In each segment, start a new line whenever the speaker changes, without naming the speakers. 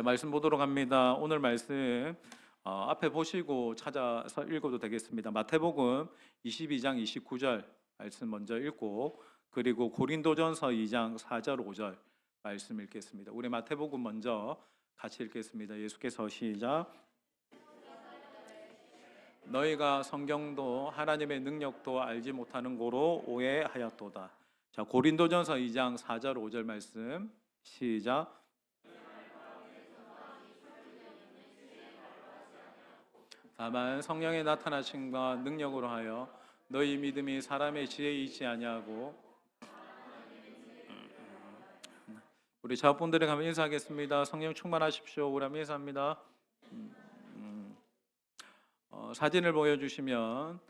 말씀 보도록 합니다. 오늘 말씀 앞에 보시고 찾아서 읽어도 되겠습니다. 마태복음 22장 29절 말씀 먼저 읽고, 그리고 고린도전서 2장 4절 5절 말씀 읽겠습니다. 우리 마태복음 먼저 같이 읽겠습니다. 예수께서 시작. 너희가 성경도 하나님의 능력도 알지 못하는 고로 오해하였도다. 자, 고린도전서 2장 4절 5절 말씀 시작. 다만 성령의 나타나심과 능력으로 하여 너희 믿음이 사람의 지혜에 있지 아니하고. 우리 자분들에게 한번 인사하겠습니다. 성령 충만하십시오. 우리 한번 인사합니다. 사진을 보여주시면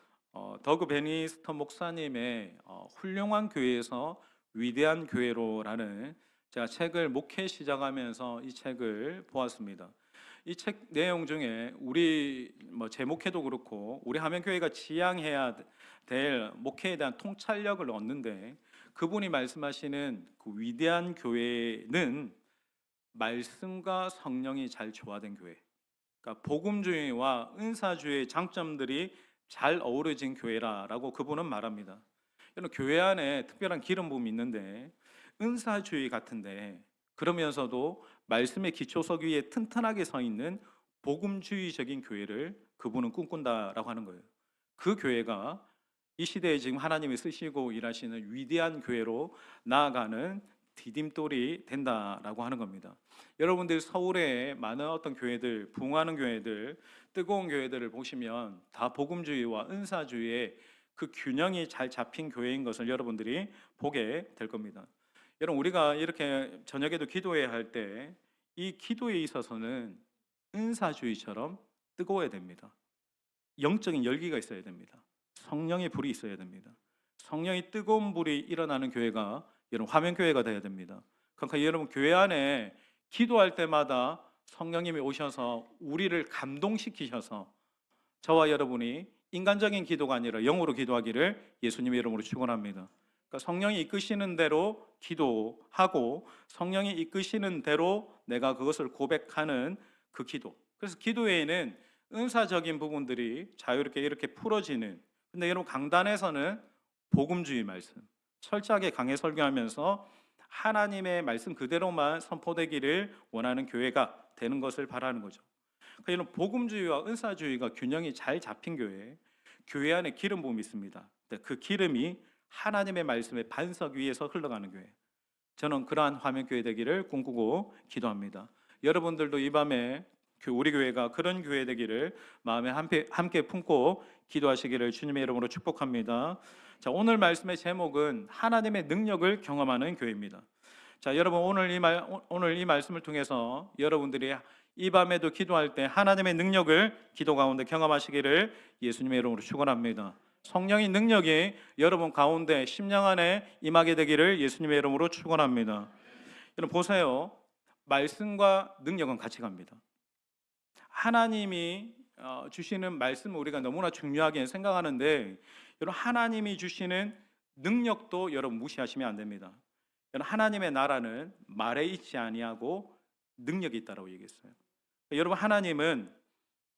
더그 베니스턴 목사님의 훌륭한 교회에서 위대한 교회로라는 제가 책을 목회 시작하면서 이 책을 보았습니다. 이 책 내용 중에 우리 제 목회도 그렇고 우리 하면교회가 지향해야 될 목회에 대한 통찰력을 얻는데, 그분이 말씀하시는 그 위대한 교회는 말씀과 성령이 잘 조화된 교회, 그러니까 복음주의와 은사주의의 장점들이 잘 어우러진 교회라고 그분은 말합니다. 여러분, 교회 안에 특별한 기름 부음이 있는데 은사주의 같은데, 그러면서도 말씀의 기초석 위에 튼튼하게 서 있는 복음주의적인 교회를 그분은 꿈꾼다라고 하는 거예요. 그 교회가 이 시대에 지금 하나님이 쓰시고 일하시는 위대한 교회로 나아가는 디딤돌이 된다라고 하는 겁니다. 여러분들 서울에 많은 어떤 교회들, 부흥하는 교회들, 뜨거운 교회들을 보시면 다 복음주의와 은사주의의 그 균형이 잘 잡힌 교회인 것을 여러분들이 보게 될 겁니다. 여러분, 우리가 이렇게 저녁에도 기도해야 할 때 이 기도에 있어서는 은사주의처럼 뜨거워야 됩니다. 영적인 열기가 있어야 됩니다. 성령의 불이 있어야 됩니다. 성령의 뜨거운 불이 일어나는 교회가 여러분 화면교회가 돼야 됩니다. 그러니까 여러분 교회 안에 기도할 때마다 성령님이 오셔서 우리를 감동시키셔서 저와 여러분이 인간적인 기도가 아니라 영으로 기도하기를 예수님의 이름으로 축원합니다. 그러니까 성령이 이끄시는 대로 기도하고 성령이 이끄시는 대로 내가 그것을 고백하는 그 기도. 그래서 기도에는 은사적인 부분들이 자유롭게 이렇게 풀어지는, 근데 여러분 강단에서는 복음주의 말씀 철저하게 강해 설교하면서 하나님의 말씀 그대로만 선포되기를 원하는 교회가 되는 것을 바라는 거죠. 그러니까 이런 복음주의와 은사주의가 균형이 잘 잡힌 교회 안에 기름 부음이 있습니다. 그 기름이 하나님의 말씀의 반석 위에서 흘러가는 교회, 저는 그러한 화면교회 되기를 꿈꾸고 기도합니다. 여러분들도 이 밤에 우리 교회가 그런 교회 되기를 마음에 함께 품고 기도하시기를 주님의 이름으로 축복합니다. 자, 오늘 말씀의 제목은 하나님의 능력을 경험하는 교회입니다. 자, 여러분 오늘 이 말씀을 통해서 여러분들이 이 밤에도 기도할 때 하나님의 능력을 기도 가운데 경험하시기를 예수님의 이름으로 축원합니다. 성령의 능력이 여러분 가운데 심령 안에 임하게 되기를 예수님의 이름으로 축원합니다. 여러분 보세요. 말씀과 능력은 같이 갑니다. 하나님이 주시는 말씀을 우리가 너무나 중요하게 생각하는데, 여러분 하나님이 주시는 능력도 여러분 무시하시면 안 됩니다. 여러분 하나님의 나라는 말에 있지 아니하고 능력이 있다고 얘기했어요. 여러분 하나님은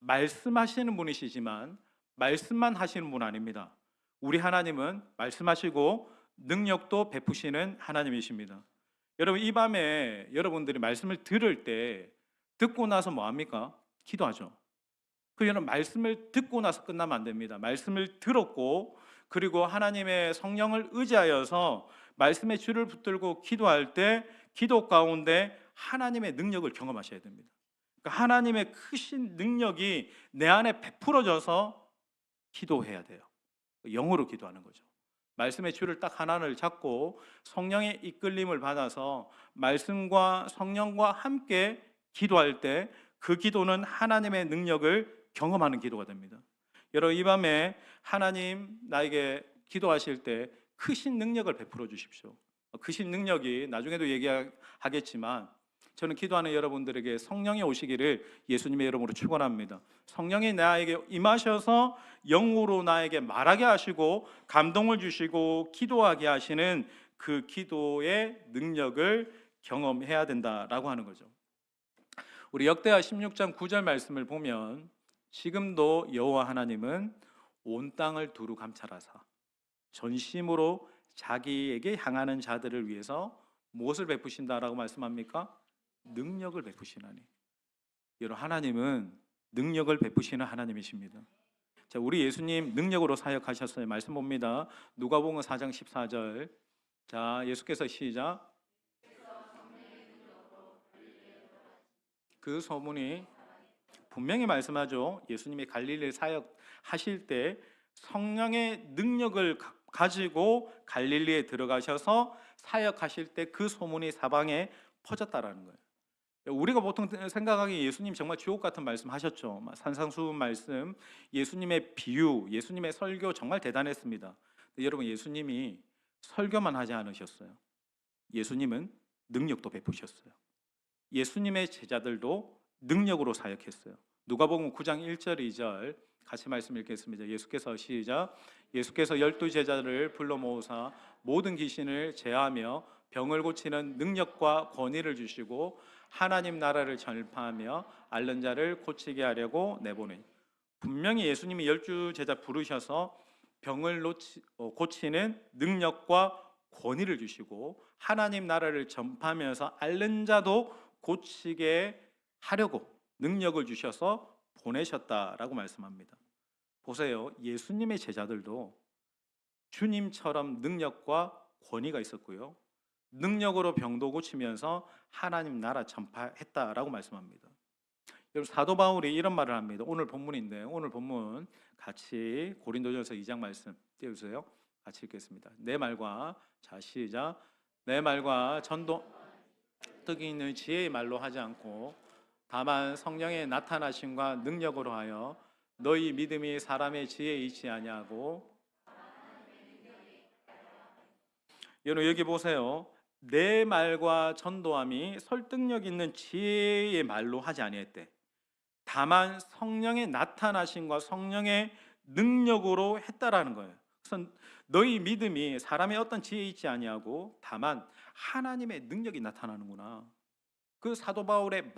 말씀하시는 분이시지만 말씀만 하시는 분 아닙니다. 우리 하나님은 말씀하시고 능력도 베푸시는 하나님이십니다. 여러분 이 밤에 여러분들이 말씀을 들을 때 듣고 나서 뭐 합니까? 기도하죠. 그 여러분 말씀을 듣고 나서 끝나면 안 됩니다. 말씀을 들었고 그리고 하나님의 성령을 의지하여서 말씀의 줄을 붙들고 기도할 때 기도 가운데 하나님의 능력을 경험하셔야 됩니다. 그러니까 하나님의 크신 능력이 내 안에 베풀어져서 기도해야 돼요. 영으로 기도하는 거죠. 말씀의 줄을 딱 하나를 잡고 성령의 이끌림을 받아서 말씀과 성령과 함께 기도할 때 그 기도는 하나님의 능력을 경험하는 기도가 됩니다. 여러분 이 밤에 하나님 나에게 기도하실 때 크신 능력을 베풀어 주십시오. 크신 능력이 나중에도 얘기하겠지만 저는 기도하는 여러분들에게 성령이 오시기를 예수님의 이름으로 축원합니다. 성령이 나에게 임하셔서 영으로 나에게 말하게 하시고 감동을 주시고 기도하게 하시는 그 기도의 능력을 경험해야 된다라고 하는 거죠. 우리 역대하 16장 9절 말씀을 보면 지금도 여호와 하나님은 온 땅을 두루 감찰하사 전심으로 자기에게 향하는 자들을 위해서 무엇을 베푸신다라고 말씀합니까? 능력을 베푸시나니. 여러분, 하나님은 능력을 베푸시는 하나님이십니다. 자, 우리 예수님 능력으로 사역하셨어요. 말씀 봅니다. 누가복음 4장 14절. 자, 예수께서 시작. 그 소문이 분명히 말씀하죠. 예수님이 갈릴리 사역하실 때 성령의 능력을 가지고 갈릴리에 들어가셔서 사역하실 때 그 소문이 사방에 퍼졌다라는 거예요. 우리가 보통 생각하기에 예수님 정말 주옥 같은 말씀 하셨죠. 산상수훈 말씀, 예수님의 비유, 예수님의 설교 정말 대단했습니다. 여러분, 예수님이 설교만 하지 않으셨어요. 예수님은 능력도 베푸셨어요. 예수님의 제자들도 능력으로 사역했어요. 누가복음 9장 1절 2절 같이 말씀 읽겠습니다. 예수께서 시작. 예수께서 12 제자들을 불러 모으사 모든 귀신을 제하며 병을 고치는 능력과 권위를 주시고 하나님 나라를 전파하며 앓는 자를 고치게 하려고 내보내니. 분명히 예수님이 12 제자 부르셔서 병을 고치는 능력과 권위를 주시고 하나님 나라를 전파하면서 앓는 자도 고치게 하려고 능력을 주셔서 보내셨다라고 말씀합니다. 보세요. 예수님의 제자들도 주님처럼 능력과 권위가 있었고요. 능력으로 병도 고치면서 하나님 나라 전파했다라고 말씀합니다. 여러분, 사도 바울이 이런 말을 합니다. 오늘 본문인데, 오늘 본문 같이 고린도전서 2장 말씀 띄워주세요. 같이 읽겠습니다. 내 말과, 자 시작. 내 말과 전도 뜻이 있는 지혜의 말로 하지 않고 다만 성령의 나타나심과 능력으로 하여 너희 믿음이 사람의 지혜에 있지 아니하고. 여러분, 여기 보세요. 내 말과 전도함이 설득력 있는 지혜의 말로 하지 아니했대. 다만 성령의 나타나심과 성령의 능력으로 했다라는 거예요. 그래서 너희 믿음이 사람의 어떤 지혜에 있지 아니하고 다만 하나님의 능력이 나타나는구나. 그 사도 바울의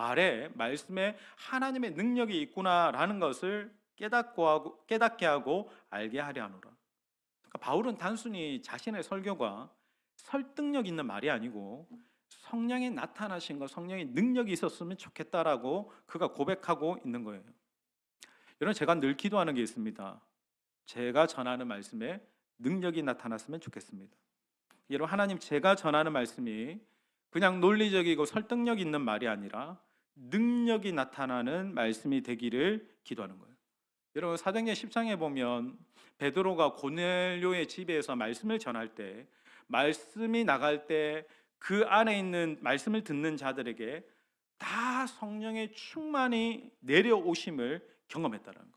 말씀에 하나님의 능력이 있구나라는 것을 깨닫게 하고 알게 하려 하노라. 그러니까 바울은 단순히 자신의 설교가 설득력 있는 말이 아니고 성령의 나타나신 것, 성령의 능력이 있었으면 좋겠다라고 그가 고백하고 있는 거예요. 여러분, 제가 늘 기도하는 게 있습니다. 제가 전하는 말씀에 능력이 나타났으면 좋겠습니다. 여러분, 하나님, 제가 전하는 말씀이 그냥 논리적이고 설득력 있는 말이 아니라 능력이 나타나는 말씀이 되기를 기도하는 거예요. 여러분, 사도행전 10장에 보면 베드로가 고넬료의 집에서 말씀을 전할 때, 말씀이 나갈 때 그 안에 있는 말씀을 듣는 자들에게 다 성령의 충만이 내려오심을 경험했다는 거예요.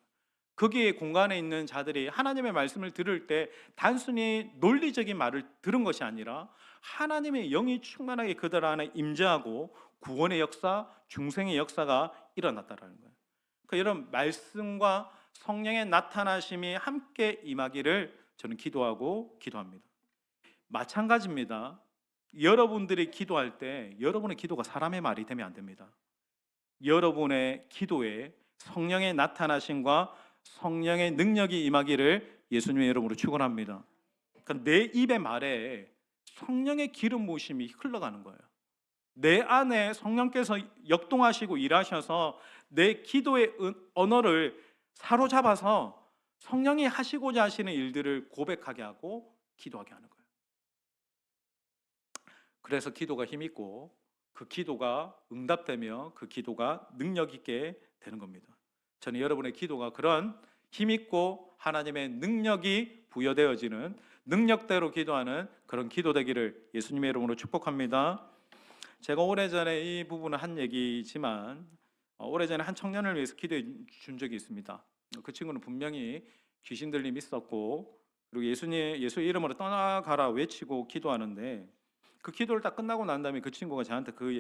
거기에 공간에 있는 자들이 하나님의 말씀을 들을 때 단순히 논리적인 말을 들은 것이 아니라 하나님의 영이 충만하게 그들 안에 임재하고 구원의 역사, 중생의 역사가 일어났다는 거예요. 그러니까 이런 말씀과 성령의 나타나심이 함께 임하기를 저는 기도합니다. 마찬가지입니다. 여러분들이 기도할 때 여러분의 기도가 사람의 말이 되면 안 됩니다. 여러분의 기도에 성령의 나타나심과 성령의 능력이 임하기를 예수님의 이름으로 축원합니다. 그러니까 내 입의 말에 성령의 기름 부으심이 흘러가는 거예요. 내 안에 성령께서 역동하시고 일하셔서 내 기도의 언어를 사로잡아서 성령이 하시고자 하시는 일들을 고백하게 하고 기도하게 하는 거예요. 그래서 기도가 힘있고 그 기도가 응답되며 그 기도가 능력 있게 되는 겁니다. 저는 여러분의 기도가 그런 힘있고 하나님의 능력이 부여되어지는 능력대로 기도하는 그런 기도 되기를 예수님의 이름으로 축복합니다. 제가 오래전에 이 부분은 한 얘기지만 오래전에 한 청년을 위해서 기도해 준 적이 있습니다. 그 친구는 분명히 귀신 들림이 있었고 그리고 예수의 이름으로 떠나가라 외치고 기도하는데 그 기도를 딱 끝나고 난 다음에 그 친구가 저한테 그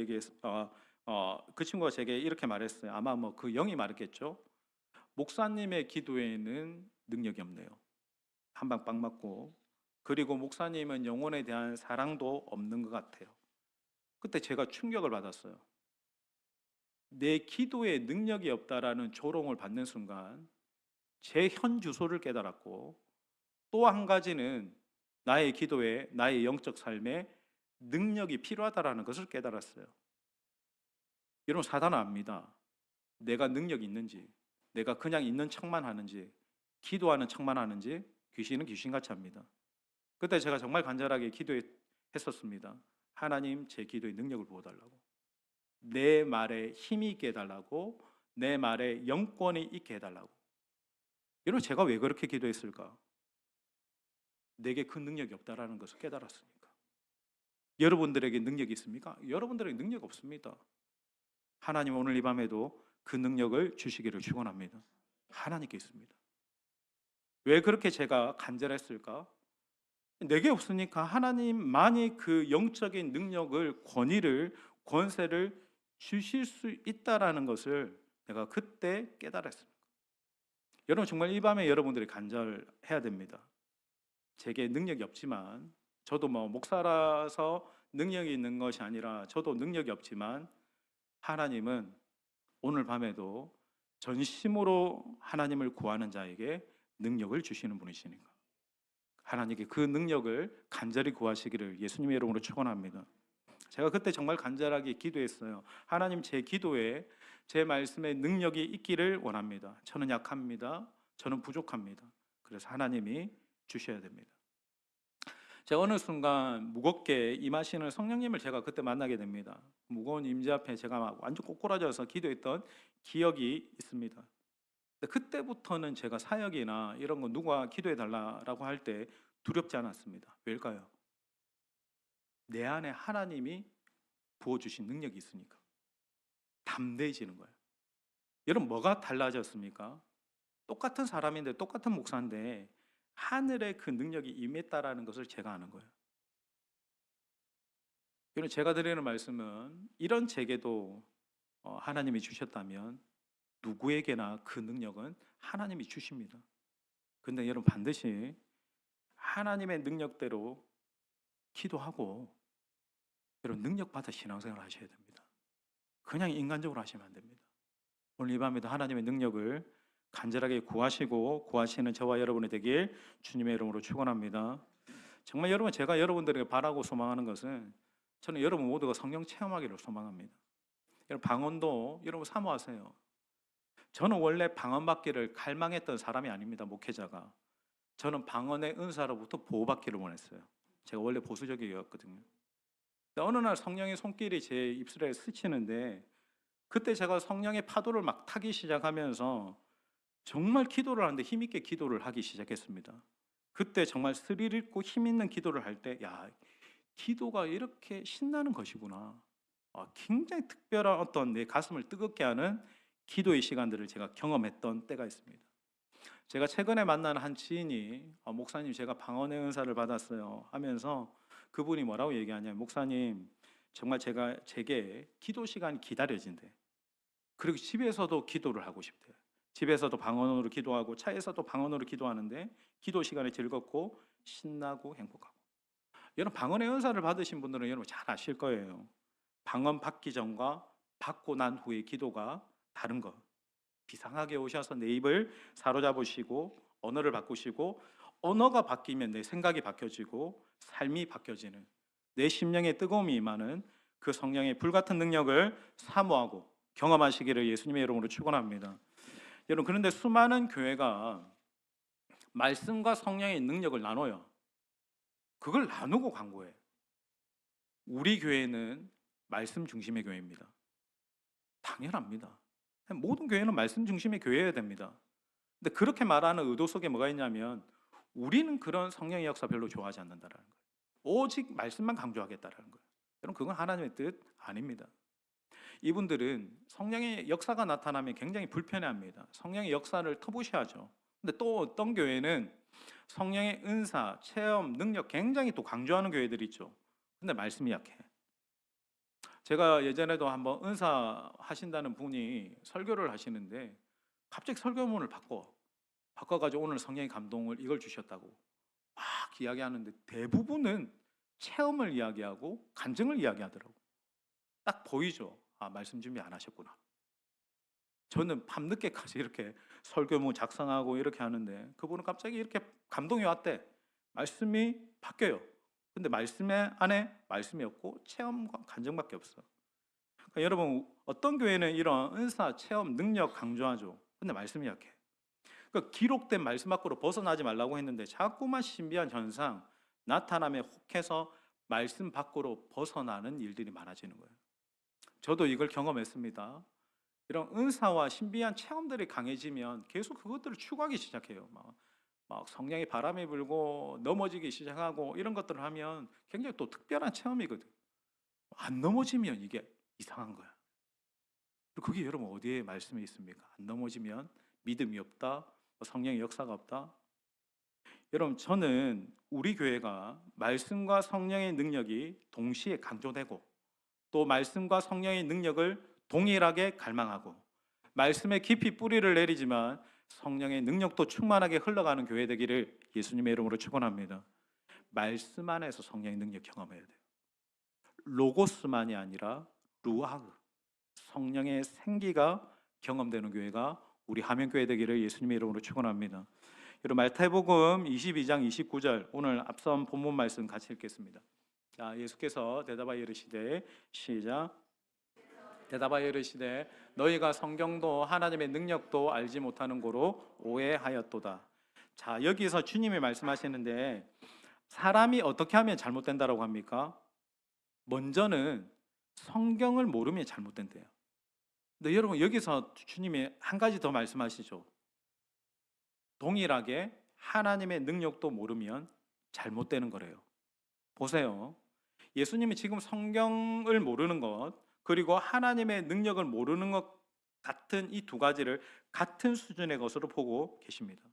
친구가 제게 이렇게 말했어요. 아마 뭐 그 영이 말했겠죠. 목사님의 기도에는 능력이 없네요. 한 방 빡 맞고 그리고 목사님은 영혼에 대한 사랑도 없는 것 같아요. 그때 제가 충격을 받았어요. 내 기도에 능력이 없다라는 조롱을 받는 순간 제 현 주소를 깨달았고, 또 한 가지는 나의 기도에, 나의 영적 삶에 능력이 필요하다라는 것을 깨달았어요. 여러분, 사단은 압니다. 내가 능력이 있는지, 내가 그냥 있는 척만 하는지, 기도하는 척만 하는지 귀신은 귀신같이 합니다. 그때 제가 정말 간절하게 기도했었습니다. 하나님, 제 기도에 능력을 부어달라고, 내 말에 힘이 있게 해달라고, 내 말에 영권이 있게 해달라고. 여러분, 제가 왜 그렇게 기도했을까? 내게 그 능력이 없다라는 것을 깨달았으니까. 여러분들에게 능력이 있습니까? 여러분들에게 능력 없습니다. 하나님, 오늘 이 밤에도 그 능력을 주시기를 축원합니다. 하나님께 있습니다. 왜 그렇게 제가 간절했을까? 내게 없으니까 하나님만이 그 영적인 능력을, 권위를, 권세를 주실 수 있다라는 것을 내가 그때 깨달았습니다. 여러분, 정말 이 밤에 여러분들이 간절해야 됩니다. 제게 능력이 없지만, 저도 목사라서 능력이 있는 것이 아니라 저도 능력이 없지만, 하나님은 오늘 밤에도 전심으로 하나님을 구하는 자에게 능력을 주시는 분이시니까 하나님께 그 능력을 간절히 구하시기를 예수님의 이름으로 축원합니다. 제가 그때 정말 간절하게 기도했어요. 하나님, 제 기도에, 제 말씀에 능력이 있기를 원합니다. 저는 약합니다. 저는 부족합니다. 그래서 하나님이 주셔야 됩니다. 제가 어느 순간 무겁게 임하시는 성령님을 제가 그때 만나게 됩니다. 무거운 임재 앞에 제가 막 완전 꼬꾸라져서 기도했던 기억이 있습니다. 근데 그때부터는 제가 사역이나 이런 거 누가 기도해 달라고 할 때 두렵지 않았습니다. 왜일까요? 내 안에 하나님이 부어주신 능력이 있으니까 담대해지는 거예요. 여러분, 뭐가 달라졌습니까? 똑같은 사람인데, 똑같은 목사인데 하늘의 그 능력이 임했다라는 것을 제가 아는 거예요. 여러분, 제가 드리는 말씀은 이런 제게도 하나님이 주셨다면 누구에게나 그 능력은 하나님이 주십니다. 근데 여러분, 반드시 하나님의 능력대로 기도하고 여러분 능력 받아 신앙생활 하셔야 됩니다. 그냥 인간적으로 하시면 안 됩니다. 오늘 이 밤에도 하나님의 능력을 간절하게 구하시고 구하시는 저와 여러분이 되길 주님의 이름으로 축원합니다. 정말 여러분, 제가 여러분들에게 바라고 소망하는 것은 저는 여러분 모두가 성령 체험하기를 소망합니다. 여러분, 방언도 여러분 사모하세요. 저는 원래 방언 받기를 갈망했던 사람이 아닙니다. 목회자가. 저는 방언의 은사로부터 보호받기를 원했어요. 제가 원래 보수적이었거든요. 어느 날 성령의 손길이 제 입술에 스치는데, 그때 제가 성령의 파도를 막 타기 시작하면서 정말 기도를 하는데 힘있게 기도를 하기 시작했습니다. 그때 정말 스릴 있고 힘 있는 기도를 할 때, 야, 기도가 이렇게 신나는 것이구나. 굉장히 특별한 어떤 내 가슴을 뜨겁게 하는 기도의 시간들을 제가 경험했던 때가 있습니다. 제가 최근에 만난 한 지인이 목사님, 제가 방언의 은사를 받았어요 하면서 그분이 뭐라고 얘기하냐면, 목사님, 정말 제게 기도 시간이 기다려진대. 그리고 집에서도 기도를 하고 싶대. 집에서도 방언으로 기도하고 차에서도 방언으로 기도하는데 기도 시간이 즐겁고 신나고 행복하고. 여러분, 방언의 은사를 받으신 분들은 여러분 잘 아실 거예요. 방언 받기 전과 받고 난 후의 기도가 다른 거. 비상하게 오셔서 내 입을 사로잡으시고 언어를 바꾸시고, 언어가 바뀌면 내 생각이 바뀌어지고 삶이 바뀌어지는, 내 심령의 뜨거움이 임하는 그 성령의 불같은 능력을 사모하고 경험하시기를 예수님의 이름으로 축원합니다. 여러분, 그런데 수많은 교회가 말씀과 성령의 능력을 나눠요. 그걸 나누고 광고해. 우리 교회는 말씀 중심의 교회입니다. 당연합니다. 모든 교회는 말씀 중심의 교회여야 됩니다. 근데 그렇게 말하는 의도 속에 뭐가 있냐면, 우리는 그런 성령의 역사 별로 좋아하지 않는다라는 거예요. 오직 말씀만 강조하겠다라는 거예요. 여러분, 그건 하나님의 뜻 아닙니다. 이분들은 성령의 역사가 나타나면 굉장히 불편해합니다. 성령의 역사를 터부시하죠. 근데 또 어떤 교회는 성령의 은사, 체험, 능력 굉장히 또 강조하는 교회들이 있죠. 근데 말씀이 약해. 제가 예전에도 한번 은사 하신다는 분이 설교를 하시는데 갑자기 설교문을 바꿔가지고 오늘 성령의 감동을 이걸 주셨다고 막 이야기하는데, 대부분은 체험을 이야기하고 간증을 이야기하더라고. 딱 보이죠. 말씀 준비 안 하셨구나. 저는 밤늦게까지 이렇게 설교문 작성하고 이렇게 하는데 그분은 갑자기 이렇게 감동이 왔대. 말씀이 바뀌어요. 근데 말씀 안에 말씀이 없고 체험과 간증밖에 없어. 그러니까 여러분, 어떤 교회는 이런 은사, 체험, 능력 강조하죠. 근데 말씀이 약해. 그러니까 기록된 말씀 밖으로 벗어나지 말라고 했는데 자꾸만 신비한 현상 나타남에 혹해서 말씀 밖으로 벗어나는 일들이 많아지는 거예요. 저도 이걸 경험했습니다. 이런 은사와 신비한 체험들이 강해지면 계속 그것들을 추구하기 시작해요. 막 성령의 바람이 불고 넘어지기 시작하고 이런 것들을 하면 굉장히 또 특별한 체험이거든. 안 넘어지면 이게 이상한 거야. 그게 여러분 어디에 말씀이 있습니까? 안 넘어지면 믿음이 없다, 성령의 역사가 없다. 여러분, 저는 우리 교회가 말씀과 성령의 능력이 동시에 강조되고 또 말씀과 성령의 능력을 동일하게 갈망하고 말씀에 깊이 뿌리를 내리지만 성령의 능력도 충만하게 흘러가는 교회 되기를 예수님의 이름으로 축원합니다. 말씀 안에서 성령의 능력 경험해야 돼요. 로고스만이 아니라 루아흐, 성령의 생기가 경험되는 교회가 우리 하명교회 되기를 예수님의 이름으로 축원합니다. 여러분, 마태복음 22장 29절 오늘 앞선 본문 말씀 같이 읽겠습니다. 자, 예수께서 대답하여 이르시되 시작. 대답하여 이르시되 너희가 성경도 하나님의 능력도 알지 못하는 고로 오해하였도다. 자, 여기서 주님이 말씀하시는데 사람이 어떻게 하면 잘못된다라고 합니까? 먼저는 성경을 모르면 잘못된대요. 근데 여러분, 여기서 주님이 한 가지 더 말씀하시죠. 동일하게 하나님의 능력도 모르면 잘못되는 거래요. 보세요. 예수님이 지금 성경을 모르는 것 그리고 하나님의 능력을 모르는 것 같은 이 두 가지를 같은 수준의 것으로 보고 계십니다.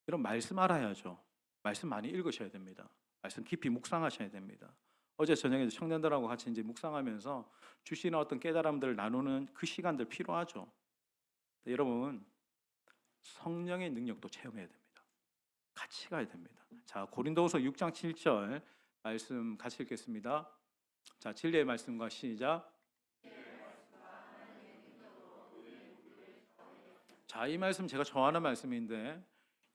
여러분, 말씀 알아야죠. 말씀 많이 읽으셔야 됩니다. 말씀 깊이 묵상하셔야 됩니다. 어제 저녁에 청년들하고 같이 이제 묵상하면서 주시는 어떤 깨달음들을 나누는 그 시간들 필요하죠. 여러분, 성령의 능력도 체험해야 됩니다. 같이 가야 됩니다. 자, 고린도후서 6장 7절 말씀 같이 읽겠습니다. 자, 진리의 말씀과 시작. 자, 이 말씀 제가 좋아하는 말씀인데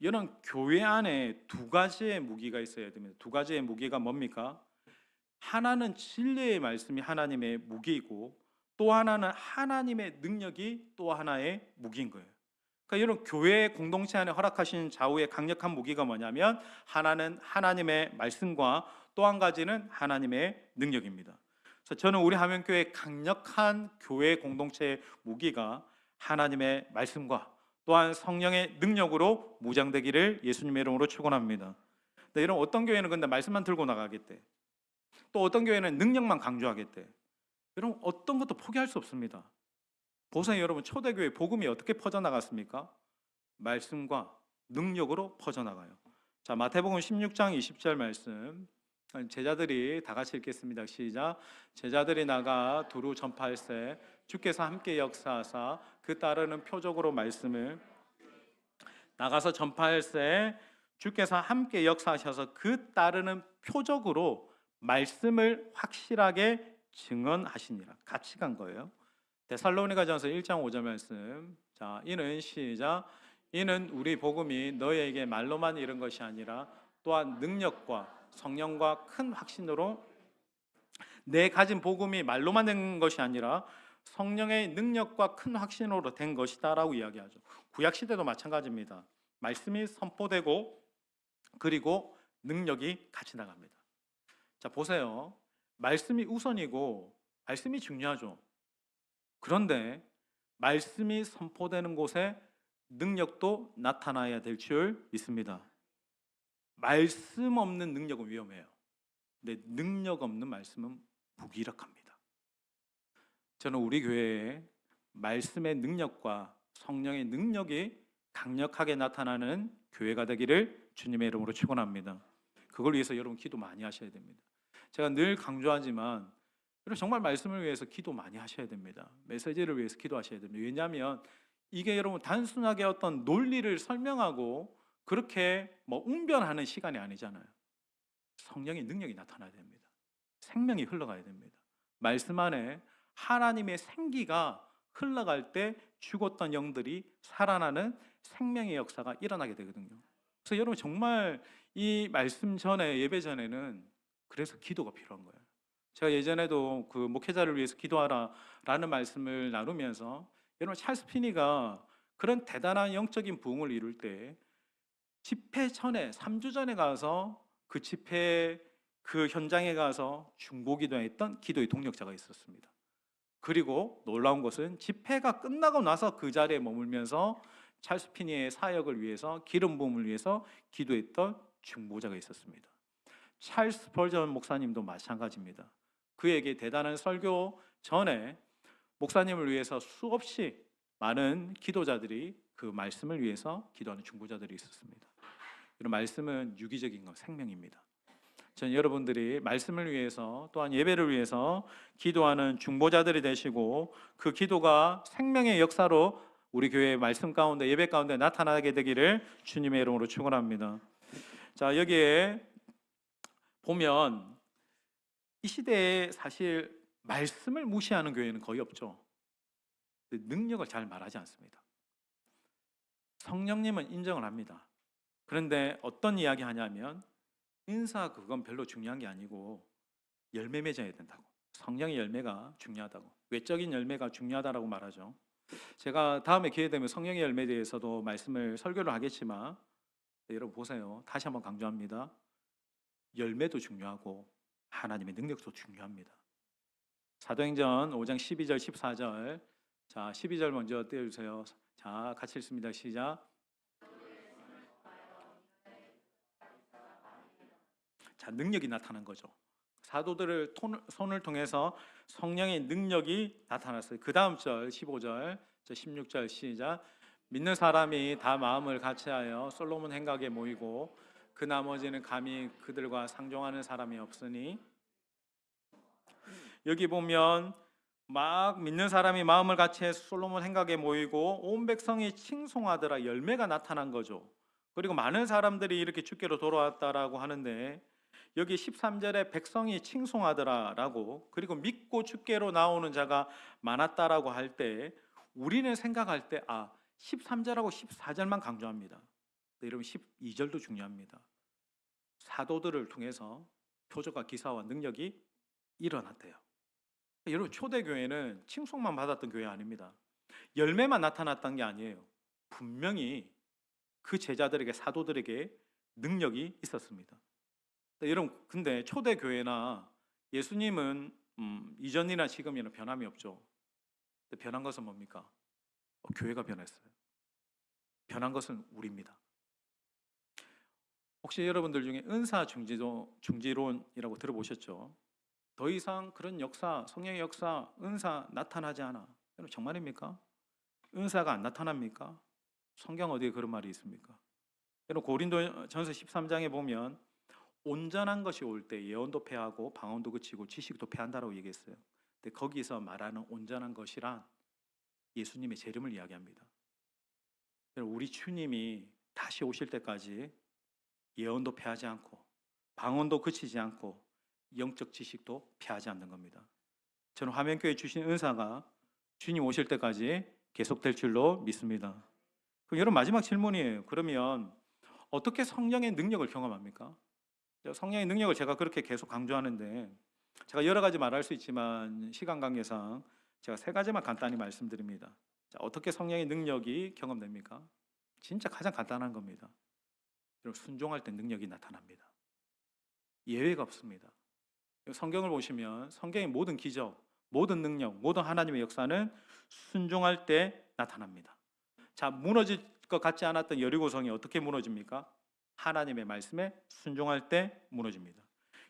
이런 교회 안에 두 가지의 무기가 있어야 됩니다. 두 가지의 무기가 뭡니까? 하나는 진리의 말씀이 하나님의 무기이고 또 하나는 하나님의 능력이 또 하나의 무기인 거예요. 그러니까 이런 교회 공동체 안에 허락하신 좌우의 강력한 무기가 뭐냐면 하나는 하나님의 말씀과 또 한 가지는 하나님의 능력입니다. 그래서 저는 우리 하명교회 강력한 교회 공동체의 무기가 하나님의 말씀과 또한 성령의 능력으로 무장되기를 예수님의 이름으로 축원합니다. 근데 이런 어떤 교회는 근데 말씀만 들고 나가겠대. 또 어떤 교회는 능력만 강조하겠대. 여러분, 어떤 것도 포기할 수 없습니다. 보세요, 여러분, 초대교회 복음이 어떻게 퍼져나갔습니까? 말씀과 능력으로 퍼져나가요. 자, 마태복음 16장 20절 말씀 제자들이 다 같이 읽겠습니다. 시작. 제자들이 나가 두루 전파할세 주께서 함께 역사하사 그 따르는 표적으로 말씀을 나가서 전파할세 주께서 함께 역사하셔서 그 따르는 표적으로 말씀을 확실하게 증언하시니라. 같이 간 거예요. 데살로니가전서 1장 5절 말씀. 자, 이는 시작. 이는 우리 복음이 너희에게 말로만 이른 것이 아니라 또한 능력과 성령과 큰 확신으로 내 가진 복음이 말로만 된 것이 아니라 성령의 능력과 큰 확신으로 된 것이다라고 이야기하죠. 구약 시대도 마찬가지입니다. 말씀이 선포되고 그리고 능력이 같이 나갑니다. 자, 보세요. 말씀이 우선이고 말씀이 중요하죠. 그런데 말씀이 선포되는 곳에 능력도 나타나야 될 줄 믿습니다. 말씀 없는 능력은 위험해요. 근데 능력 없는 말씀은 무기력합니다. 저는 우리 교회에 말씀의 능력과 성령의 능력이 강력하게 나타나는 교회가 되기를 주님의 이름으로 축원합니다. 그걸 위해서 여러분 기도 많이 하셔야 됩니다. 제가 늘 강조하지만 여러분 정말 말씀을 위해서 기도 많이 하셔야 됩니다. 메시지를 위해서 기도하셔야 됩니다. 왜냐하면 이게 여러분 단순하게 어떤 논리를 설명하고 그렇게 웅변하는 시간이 아니잖아요. 성령의 능력이 나타나야 됩니다. 생명이 흘러가야 됩니다. 말씀 안에 하나님의 생기가 흘러갈 때 죽었던 영들이 살아나는 생명의 역사가 일어나게 되거든요. 그래서 여러분 정말 이 말씀 전에 예배 전에는 그래서 기도가 필요한 거예요. 제가 예전에도 그 목회자를 위해서 기도하라라는 말씀을 나누면서 여러분 찰스 피니가 그런 대단한 영적인 부흥을 이룰 때 집회 전에 3주 전에 가서 그 집회 그 현장에 가서 중보기도했던 기도의 동력자가 있었습니다. 그리고 놀라운 것은 집회가 끝나고 나서 그 자리에 머물면서 찰스 피니의 사역을 위해서 기름 부음을 위해서 기도했던 중보자가 있었습니다. 찰스 벌전 목사님도 마찬가지입니다. 그에게 대단한 설교 전에 목사님을 위해서 수없이 많은 기도자들이 그 말씀을 위해서 기도하는 중보자들이 있었습니다. 이런 말씀은 유기적인 것, 생명입니다. 저는 여러분들이 말씀을 위해서 또한 예배를 위해서 기도하는 중보자들이 되시고 그 기도가 생명의 역사로 우리 교회의 말씀 가운데 예배 가운데 나타나게 되기를 주님의 이름으로 축원합니다. 자, 여기에 보면 이 시대에 사실 말씀을 무시하는 교회는 거의 없죠. 능력을 잘 말하지 않습니다. 성령님은 인정을 합니다. 그런데 어떤 이야기 하냐면 은사 그건 별로 중요한 게 아니고 열매 맺어야 된다고. 성령의 열매가 중요하다고. 외적인 열매가 중요하다고 말하죠. 제가 다음에 기회 되면 성령의 열매에 대해서도 말씀을 설교를 하겠지만 여러분 보세요. 다시 한번 강조합니다. 열매도 중요하고 하나님의 능력도 중요합니다. 사도행전 5장 12절 14절. 자, 12절 먼저 띄워주세요. 자, 같이 읽습니다. 시작. 자, 능력이 나타난 거죠. 사도들을 손을 통해서 성령의 능력이 나타났어요. 그 다음 절 15절 16절 시작. 믿는 사람이 다 마음을 같이하여 솔로몬 행각에 모이고 그 나머지는 감히 그들과 상종하는 사람이 없으니. 여기 보면 막 믿는 사람이 마음을 같이해서 솔로몬 행각에 모이고 온 백성이 칭송하더라. 열매가 나타난 거죠. 그리고 많은 사람들이 이렇게 주께로 돌아왔다라고 하는데 여기 13절에 백성이 칭송하더라라고 그리고 믿고 주께로 나오는 자가 많았다라고 할 때 우리는 생각할 때 13절하고 14절만 강조합니다. 여러분 12절도 중요합니다. 사도들을 통해서 표적과 기사와 능력이 일어났대요. 여러분 초대교회는 칭송만 받았던 교회 아닙니다. 열매만 나타났던 게 아니에요. 분명히 그 제자들에게 사도들에게 능력이 있었습니다. 여러분 근데 초대교회나 예수님은 이전이나 지금이나 변함이 없죠. 변한 것은 뭡니까? 교회가 변했어요. 변한 것은 우리입니다. 혹시 여러분들 중에 은사 중지론이라고 들어보셨죠? 더 이상 그런 역사, 성령의 역사, 은사 나타나지 않아. 여러분 정말입니까? 은사가 안 나타납니까? 성경 어디에 그런 말이 있습니까? 여러분 고린도전서 13장에 보면 온전한 것이 올 때 예언도 패하고 방언도 그치고 지식도 패한다라고 얘기했어요. 근데 거기서 말하는 온전한 것이란 예수님의 재림을 이야기합니다. 우리 주님이 다시 오실 때까지 예언도 패하지 않고 방언도 그치지 않고 영적 지식도 패하지 않는 겁니다. 저는 화면교회 주신 은사가 주님 오실 때까지 계속될 줄로 믿습니다. 그럼 여러분 마지막 질문이에요. 그러면 어떻게 성령의 능력을 경험합니까? 성령의 능력을 제가 그렇게 계속 강조하는데 제가 여러 가지 말할 수 있지만 시간 관계상 제가 3가지만 간단히 말씀드립니다. 자, 어떻게 성령의 능력이 경험됩니까? 진짜 가장 간단한 겁니다. 여러분 순종할 때 능력이 나타납니다. 예외가 없습니다. 성경을 보시면 성경의 모든 기적, 모든 능력, 모든 하나님의 역사는 순종할 때 나타납니다. 자, 무너질 것 같지 않았던 여리고성이 어떻게 무너집니까? 하나님의 말씀에 순종할 때 무너집니다.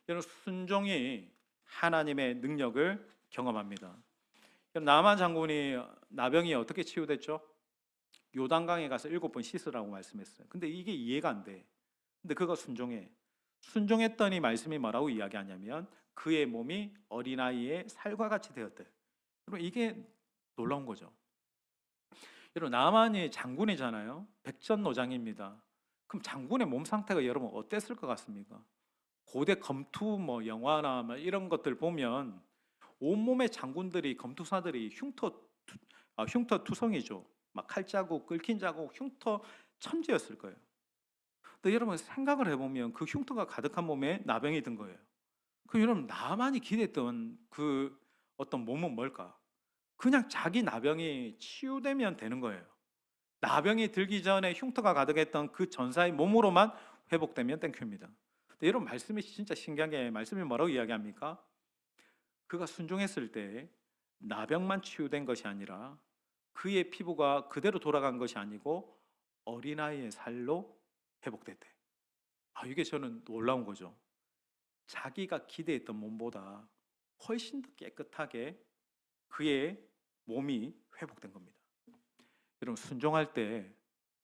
여러분 순종이 하나님의 능력을 경험합니다. 나만 장군이 나병이 어떻게 치유됐죠? 요단강에 가서 7번 씻으라고 말씀했어요. 근데 이게 이해가 안 돼. 근데 그가 순종했더니 말씀이 뭐라고 이야기하냐면 그의 몸이 어린아이의 살과 같이 되었대. 여러분 이게 놀라운 거죠. 여러분 나만이 장군이잖아요. 백전노장입니다. 그럼 장군의 몸 상태가 여러분 어땠을 것 같습니까? 고대 검투 영화나 이런 것들 보면 온몸의 장군들이 검투사들이 흉터 흉터 투성이죠. 막 칼자국, 끓긴 자국, 흉터 천지였을 거예요. 근데 여러분 생각을 해보면 그 흉터가 가득한 몸에 나병이 든 거예요. 그 여러분 나만이 기대했던 그 어떤 몸은 뭘까? 그냥 자기 나병이 치유되면 되는 거예요. 나병이 들기 전에 흉터가 가득했던 그 전사의 몸으로만 회복되면 땡큐입니다. 근데 여러분 말씀이 진짜 신기한 게 말씀이 뭐라고 이야기합니까? 그가 순종했을 때 나병만 치유된 것이 아니라 그의 피부가 그대로 돌아간 것이 아니고 어린아이의 살로 회복됐대. 이게 저는 놀라운 거죠. 자기가 기대했던 몸보다 훨씬 더 깨끗하게 그의 몸이 회복된 겁니다. 여러분 순종할 때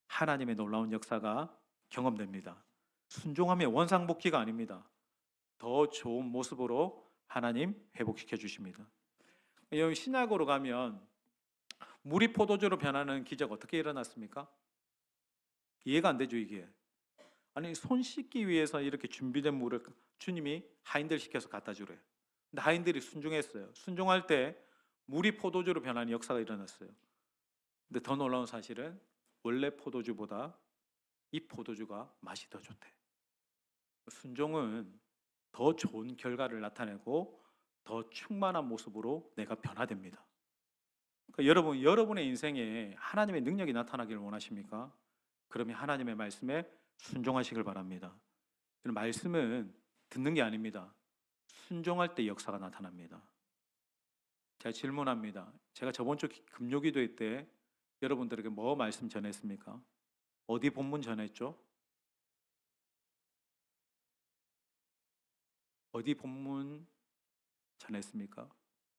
하나님의 놀라운 역사가 경험됩니다. 순종하면 원상복귀가 아닙니다. 더 좋은 모습으로 하나님 회복시켜 주십니다. 여기 신약으로 가면 물이 포도주로 변하는 기적 어떻게 일어났습니까? 이해가 안 되죠 이게. 아니 손 씻기 위해서 이렇게 준비된 물을 주님이 하인들 시켜서 갖다 주래요. 근데 하인들이 순종했어요. 순종할 때 물이 포도주로 변하는 역사가 일어났어요. 근데 더 놀라운 사실은 원래 포도주보다 이 포도주가 맛이 더 좋대. 순종은 더 좋은 결과를 나타내고 더 충만한 모습으로 내가 변화됩니다. 그러니까 여러분의 인생에 하나님의 능력이 나타나기를 원하십니까? 그러면 하나님의 말씀에 순종하시길 바랍니다. 말씀은 듣는 게 아닙니다. 순종할 때 역사가 나타납니다. 제가 질문합니다. 제가 저번 주 금요기도회 때 여러분들에게 뭐 말씀 전했습니까? 어디 본문 전했죠? 어디 본문 전했습니까?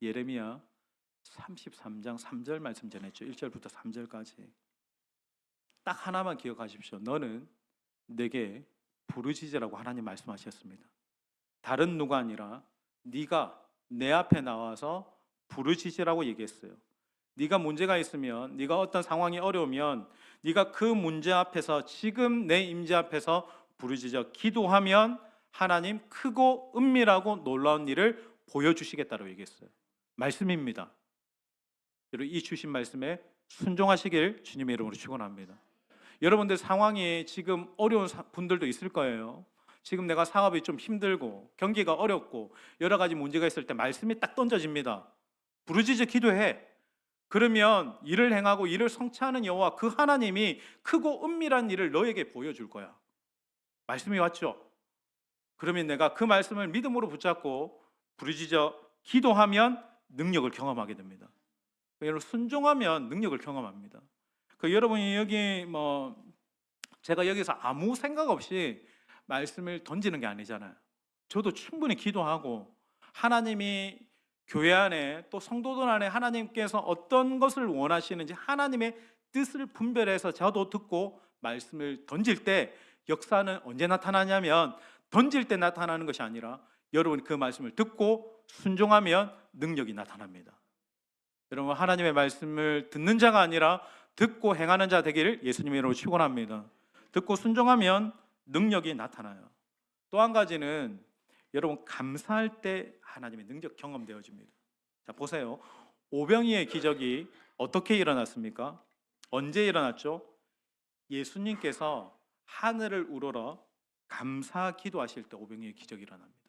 예레미야 33장 3절 말씀 전했죠. 1절부터 3절까지. 딱 하나만 기억하십시오. 너는 내게 부르짖으라고 하나님 말씀하셨습니다. 다른 누가 아니라 네가 내 앞에 나와서 부르짖으라고 얘기했어요. 네가 문제가 있으면, 네가 어떤 상황이 어려우면 네가 그 문제 앞에서 지금 내 임재 앞에서 부르짖어 기도하면 하나님 크고 은밀하고 놀라운 일을 보여주시겠다고 얘기했어요. 말씀입니다. 여러분 이 주신 말씀에 순종하시길 주님의 이름으로 축원합니다. 여러분들 상황이 지금 어려운 분들도 있을 거예요. 지금 내가 사업이 좀 힘들고 경기가 어렵고 여러 가지 문제가 있을 때 말씀이 딱 던져집니다. 부르짖어 기도해. 그러면 일을 행하고 일을 성취하는 여호와 그 하나님이 크고 은밀한 일을 너에게 보여줄 거야. 말씀이 왔죠? 그러면 내가 그 말씀을 믿음으로 붙잡고 부르짖어 기도하면 능력을 경험하게 됩니다. 여러분 순종하면 능력을 경험합니다. 여러분이 여기 제가 여기서 아무 생각 없이 말씀을 던지는 게 아니잖아요. 저도 충분히 기도하고 하나님이 교회 안에 또 성도들 안에 하나님께서 어떤 것을 원하시는지 하나님의 뜻을 분별해서 저도 듣고 말씀을 던질 때 역사는 언제 나타나냐면 던질 때 나타나는 것이 아니라 여러분이 그 말씀을 듣고 순종하면 능력이 나타납니다. 여러분 하나님의 말씀을 듣는 자가 아니라 듣고 행하는 자 되기를 예수님의 이름으로 축원합니다. 듣고 순종하면 능력이 나타나요. 또 한 가지는 여러분 감사할 때 하나님의 능력 경험되어집니다. 자 보세요. 오병이의 기적이 어떻게 일어났습니까? 언제 일어났죠? 예수님께서 하늘을 우러러 감사 기도하실 때 오병이의 기적이 일어납니다.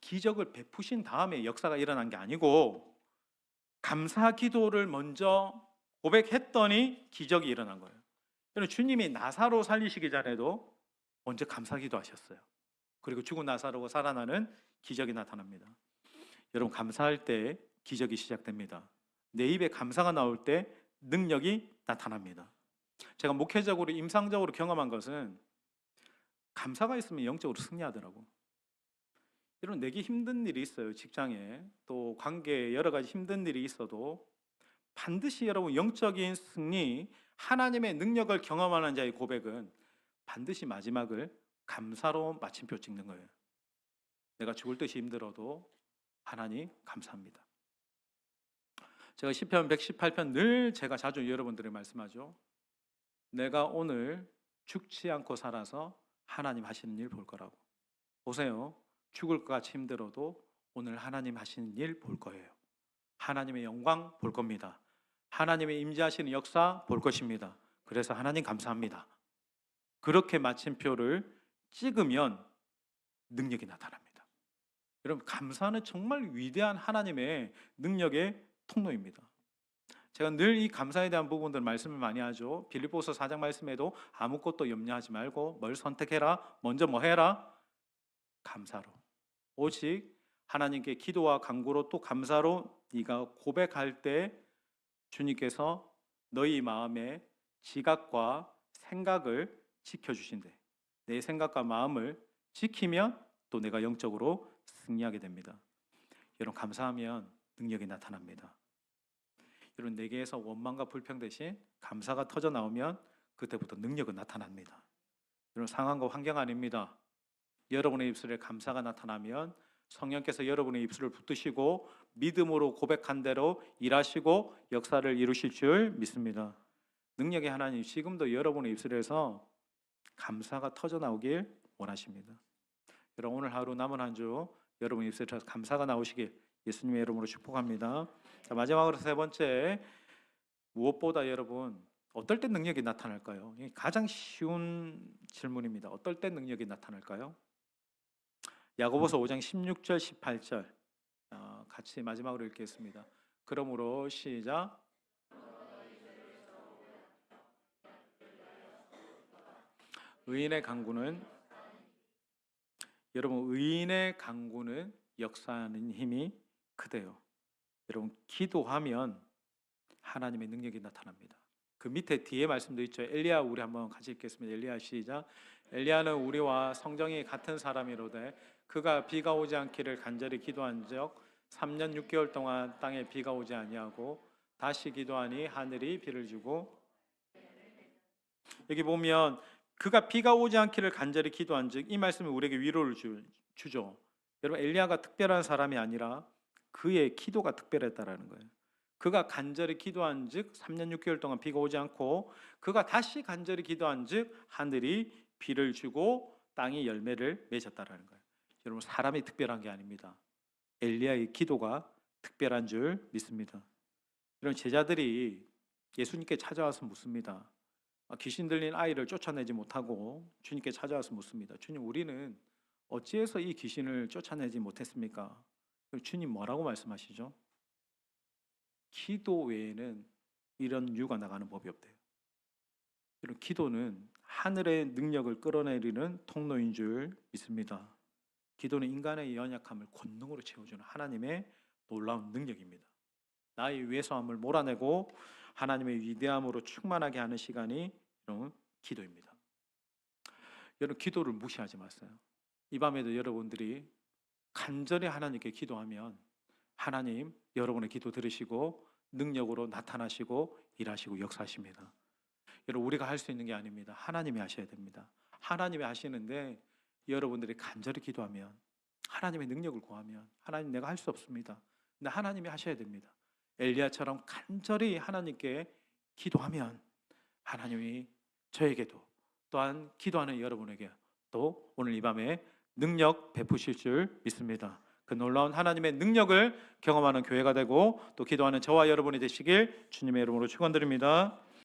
기적을 베푸신 다음에 역사가 일어난 게 아니고 감사 기도를 먼저 고백했더니 기적이 일어난 거예요. 여러분 주님이 나사로 살리시기 전에도 먼저 감사 기도하셨어요. 그리고 죽은 나사로가 살아나는 기적이 나타납니다. 여러분 감사할 때 기적이 시작됩니다. 내 입에 감사가 나올 때 능력이 나타납니다. 제가 목회적으로 임상적으로 경험한 것은 감사가 있으면 영적으로 승리하더라고. 여러분 내게 힘든 일이 있어요. 직장에 또 관계에 여러 가지 힘든 일이 있어도 반드시 여러분 영적인 승리, 하나님의 능력을 경험하는 자의 고백은 반드시 마지막을 감사로 마침표 찍는 거예요. 내가 죽을 듯이 힘들어도 하나님 감사합니다. 제가 시편 118편 늘 제가 자주 여러분들에게 말씀하죠. 내가 오늘 죽지 않고 살아서 하나님 하시는 일 볼 거라고. 보세요. 죽을 것 같이 힘들어도 오늘 하나님 하시는 일 볼 거예요. 하나님의 영광 볼 겁니다. 하나님의 임재하시는 역사 볼 것입니다. 그래서 하나님 감사합니다. 그렇게 마침표를 찍으면 능력이 나타납니다. 여러분, 감사는 정말 위대한 하나님의 능력의 통로입니다. 제가 늘 이 감사에 대한 부분들 말씀을 많이 하죠. 빌립보서 4장 말씀에도 아무것도 염려하지 말고 뭘 선택해라. 먼저 뭐 해라? 감사로. 오직 하나님께 기도와 간구로 또 감사로 네가 고백할 때 주님께서 너희 마음의 지각과 생각을 지켜주신대. 내 생각과 마음을 지키면 또 내가 영적으로 승리하게 됩니다. 여러분, 감사하면 능력이 나타납니다. 여러분, 내게에서 원망과 불평 대신 감사가 터져 나오면 그때부터 능력은 나타납니다. 여러분, 상황과 환경 아닙니다. 여러분의 입술에 감사가 나타나면 성령께서 여러분의 입술을 붙드시고 믿음으로 고백한 대로 일하시고 역사를 이루실 줄 믿습니다. 능력의 하나님, 지금도 여러분의 입술에서 감사가 터져 나오길 원하십니다. 여러분, 오늘 하루 남은 한 주 여러분 입술에서 감사가 나오시길 예수님의 이름으로 축복합니다. 자, 마지막으로 세 번째, 무엇보다 여러분 어떨 때 능력이 나타날까요? 가장 쉬운 질문입니다. 어떨 때 능력이 나타날까요? 야고보서 5장 16절 18절 같이 마지막으로 읽겠습니다. 그러므로 시작. 의인의 간구는, 여러분, 의인의 간구는 역사하는 힘이 크대요. 여러분, 기도하면 하나님의 능력이 나타납니다. 그 밑에 뒤에 말씀도 있죠. 엘리야, 우리 한번 같이 읽겠습니다. 엘리야 시작. 엘리야는 우리와 성정이 같은 사람이로되 그가 비가 오지 않기를 간절히 기도한즉 3년 6개월 동안 땅에 비가 오지 아니하고 다시 기도하니 하늘이 비를 주고. 여기 보면 그가 비가 오지 않기를 간절히 기도한즉, 이 말씀이 우리에게 위로를 주죠. 여러분, 엘리야가 특별한 사람이 아니라 그의 기도가 특별했다라는 거예요. 그가 간절히 기도한즉 3년 6개월 동안 비가 오지 않고 그가 다시 간절히 기도한즉 하늘이 비를 주고 땅이 열매를 맺었다라는 거예요. 여러분, 사람이 특별한 게 아닙니다. 엘리야의 기도가 특별한 줄 믿습니다. 이런 제자들이 예수님께 찾아와서 묻습니다. 귀신 들린 아이를 쫓아내지 못하고 주님께 찾아와서 묻습니다. 주님, 우리는 어찌해서 이 귀신을 쫓아내지 못했습니까? 주님 뭐라고 말씀하시죠? 기도 외에는 이런 유가 나가는 법이 없대요. 이런 기도는 하늘의 능력을 끌어내리는 통로인 줄 믿습니다. 기도는 인간의 연약함을 권능으로 채워주는 하나님의 놀라운 능력입니다. 나의 왜소함을 몰아내고 하나님의 위대함으로 충만하게 하는 시간이 이런 기도입니다. 여러분, 기도를 무시하지 마세요. 이 밤에도 여러분들이 간절히 하나님께 기도하면 하나님 여러분의 기도 들으시고 능력으로 나타나시고 일하시고 역사하십니다. 여러분, 우리가 할 수 있는 게 아닙니다. 하나님이 하셔야 됩니다. 하나님이 하시는데 여러분들이 간절히 기도하면, 하나님의 능력을 구하면, 하나님 내가 할 수 없습니다. 근데 하나님이 하셔야 됩니다. 엘리야처럼 간절히 하나님께 기도하면 하나님이 저에게도 또한 기도하는 여러분에게 또 오늘 이 밤에 능력 베푸실 줄 믿습니다. 그 놀라운 하나님의 능력을 경험하는 교회가 되고 또 기도하는 저와 여러분이 되시길 주님의 이름으로 축원드립니다.